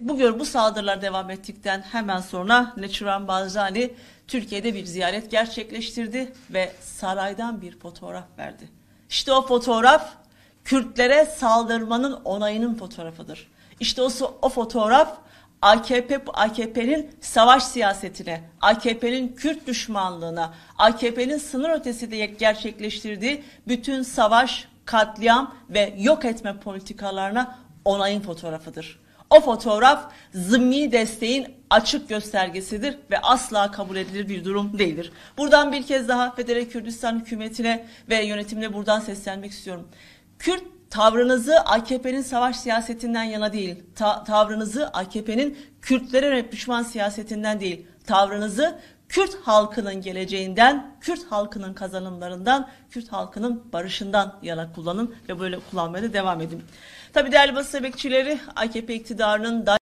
Bu saldırılar devam ettikten hemen sonra Neçirvan Barzani Türkiye'de bir ziyaret gerçekleştirdi ve saraydan bir fotoğraf verdi. İşte o fotoğraf Kürtlere saldırmanın onayının fotoğrafıdır. İşte o fotoğraf AKP'nin savaş siyasetine, AKP'nin Kürt düşmanlığına, AKP'nin sınır ötesinde gerçekleştirdiği bütün savaş, katliam ve yok etme politikalarına onayın fotoğrafıdır. O fotoğraf zımni desteğin açık göstergesidir ve asla kabul edilir bir durum değildir. Buradan bir kez daha Federe Kürdistan hükümetine ve yönetimine buradan seslenmek istiyorum. Kürt tavrınızı AKP'nin savaş siyasetinden yana değil, tavrınızı AKP'nin Kürtlere yönelik düşman siyasetinden değil, tavrınızı Kürt halkının geleceğinden, Kürt halkının kazanımlarından, Kürt halkının barışından yana kullanın ve böyle kullanmaya da devam edin. Tabii değerli basın emekçileri, AKP iktidarının